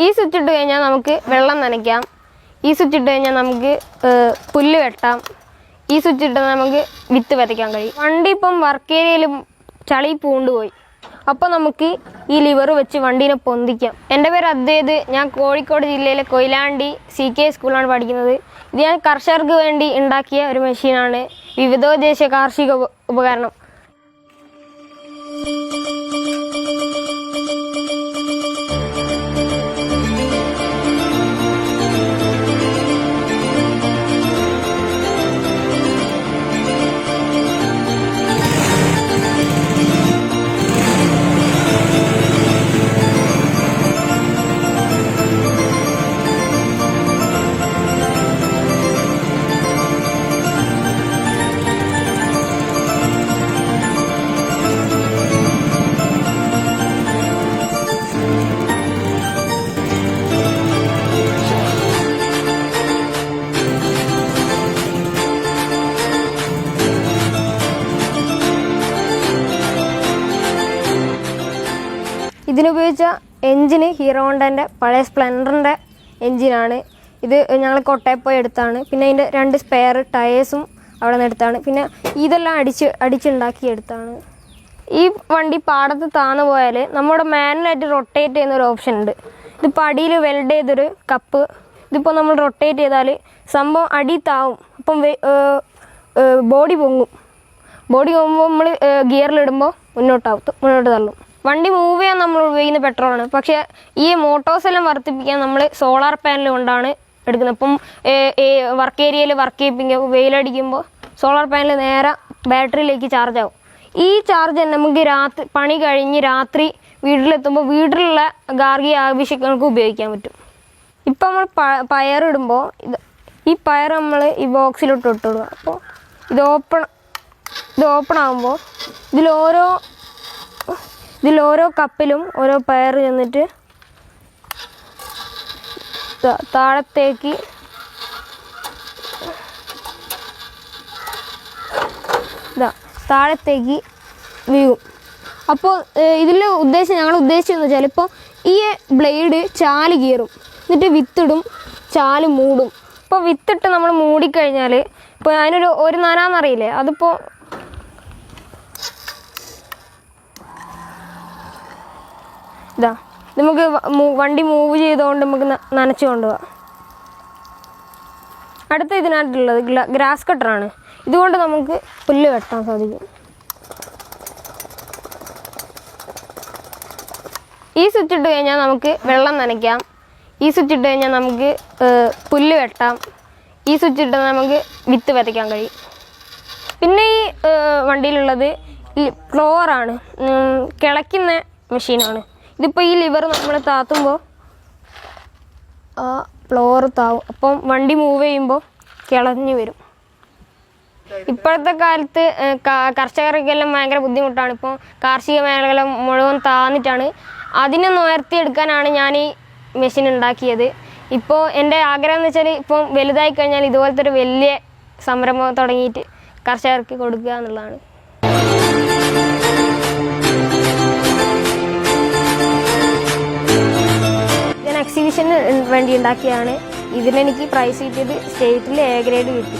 ഈ സ്വിച്ച് ഇട്ട് കഴിഞ്ഞാൽ നമുക്ക് വെള്ളം നനയ്ക്കാം. ഈ സ്വിച്ച് ഇട്ട് കഴിഞ്ഞാൽ നമുക്ക് പുല്ല് വെട്ടാം. ഈ സ്വിച്ച് ഇട്ട് നമുക്ക് വിത്ത് വിതയ്ക്കാൻ കഴിയും. വണ്ടി ഇപ്പം വർക്ക് ഏരിയയിലും ചളി പൂണ്ടുപോയി. അപ്പോൾ നമുക്ക് ഈ ലിവർ വെച്ച് വണ്ടീനെ പൊന്തിക്കാം. എൻ്റെ പേര് അദ്വൈത്. ഞാൻ കോഴിക്കോട് ജില്ലയിലെ കൊയിലാണ്ടി CK സ്കൂളിലാണ് പഠിക്കുന്നത്. ഇത് ഞാൻ കർഷകർക്ക് വേണ്ടി ഉണ്ടാക്കിയ ഒരു മെഷീനാണ്. വിവിധോദ്ദേശ കാർഷിക ഉപകരണം. ഇതിനുപയോഗിച്ച എൻജിന് ഹീറോ ഹോണ്ടൻ്റെ പഴയ സ്പ്ലെൻഡറിൻ്റെ എൻജിനാണ്. ഇത് ഞങ്ങൾ കോട്ടയം പോയി എടുത്താണ്. പിന്നെ അതിൻ്റെ 2 സ്പെയർ ടയേഴ്സും അവിടെ നിന്ന് എടുത്താണ്. പിന്നെ ഇതെല്ലാം അടിച്ചുണ്ടാക്കി എടുത്താണ്. ഈ വണ്ടി പാടത്ത് താന്നു പോയാൽ നമ്മുടെ മാനുവലായിട്ട് റൊട്ടേറ്റ് ചെയ്യുന്നൊരു ഓപ്ഷൻ ഉണ്ട്. ഇതിപ്പോൾ അടിയിൽ വെൽഡ് ചെയ്തൊരു കപ്പ്. ഇതിപ്പോൾ നമ്മൾ റൊട്ടേറ്റ് ചെയ്താൽ സംഭവം അടി താവും. അപ്പം ബോഡി പൊങ്ങും. ബോഡി പൊങ്ങുമ്പോൾ നമ്മൾ ഗിയറിലിടുമ്പോൾ മുന്നോട്ട് തള്ളും. വണ്ടി മൂവ് ചെയ്യാൻ നമ്മൾ ഉപയോഗിക്കുന്ന പെട്രോളാണ്. പക്ഷേ ഈ മോട്ടോഴ്സ് എല്ലാം വർദ്ധിപ്പിക്കാൻ നമ്മൾ സോളാർ പാനൽ കൊണ്ടാണ് എടുക്കുന്നത്. ഇപ്പം വർക്ക് ഏരിയയിൽ വർക്ക് ചെയ്യിപ്പിക്കുമ്പോൾ വെയിലടിക്കുമ്പോൾ സോളാർ പാനൽ നേരെ ബാറ്ററിയിലേക്ക് ചാർജ് ആവും. ഈ ചാർജ് തന്നെ നമുക്ക് പണി കഴിഞ്ഞ് രാത്രി വീട്ടിലെത്തുമ്പോൾ വീട്ടിലുള്ള ഗാർഹിക ആവശ്യങ്ങൾക്ക് ഉപയോഗിക്കാൻ പറ്റും. ഇപ്പം നമ്മൾ പയറിടുമ്പോൾ ഈ പയർ നമ്മൾ ഈ ബോക്സിലോട്ട് ഇട്ടിടുക. അപ്പോൾ ഇത് ഓപ്പൺ ആകുമ്പോൾ ഇതിലോരോ കപ്പിലും ഓരോ പയർ ചെന്നിട്ട് താഴത്തേക്ക് വീഴും. അപ്പോൾ ഞങ്ങൾ ഉദ്ദേശിച്ചതെന്ന് വെച്ചാൽ ഇപ്പോൾ ഈ ബ്ലേഡ് ചാല് കീറും, എന്നിട്ട് വിത്തിടും, ചാല് മൂടും. ഇപ്പോൾ വിത്തിട്ട് നമ്മൾ മൂടിക്കഴിഞ്ഞാൽ ഇപ്പോൾ അതിനൊരു നനാന്നറിയില്ലേ, അതിപ്പോൾ നമുക്ക് വണ്ടി മൂവ് ചെയ്തുകൊണ്ട് നമുക്ക് നനച്ചു കൊണ്ടുപോകാം. അടുത്ത ഇതിനകത്തുള്ളത് ഗ്രാസ് കട്ടറാണ്. ഇതുകൊണ്ട് നമുക്ക് പുല്ല് വെട്ടാൻ സാധിക്കും. ഈ സ്വിച്ച് ഇട്ട് കഴിഞ്ഞാൽ നമുക്ക് വെള്ളം നനയ്ക്കാം. ഈ സ്വിച്ച് ഇട്ട് കഴിഞ്ഞാൽ നമുക്ക് പുല്ല് വെട്ടാം. ഈ സ്വിച്ച് ഇട്ട് നമുക്ക് വിത്ത് വിതയ്ക്കാൻ കഴിയും. പിന്നെ ഈ വണ്ടിയിലുള്ളത് ഫ്ലോറാണ്, കിളയ്ക്കുന്ന മെഷീനാണ്. ഇതിപ്പോൾ ഈ ലിവർ നമ്മൾ താത്തുമ്പോൾ ആ ഫ്ലോർ താവും. അപ്പം വണ്ടി മൂവ് ചെയ്യുമ്പോൾ കിളഞ്ഞു വരും. ഇപ്പോഴത്തെ കാലത്ത് കർഷകർക്കെല്ലാം ഭയങ്കര ബുദ്ധിമുട്ടാണ്. ഇപ്പോൾ കാർഷിക മേഖല മുഴുവൻ താന്നിട്ടാണ്. അതിനെ ഉയർത്തിയെടുക്കാനാണ് ഞാൻ ഈ മെഷീൻ ഉണ്ടാക്കിയത്. ഇപ്പോൾ എൻ്റെ ആഗ്രഹം എന്ന് വെച്ചാൽ ഇപ്പം വലുതായി കഴിഞ്ഞാൽ ഇതുപോലത്തെ ഒരു വലിയ സംരംഭം തുടങ്ങിയിട്ട് കർഷകർക്ക് കൊടുക്കുക എന്നുള്ളതാണ്. എക്സിബിഷന് വേണ്ടി ഉണ്ടാക്കിയാണ്. ഇതിനെനിക്ക് പ്രൈസ് കിട്ടിയത് സ്റ്റേറ്റിൽ A ഗ്രേഡ് കിട്ടി.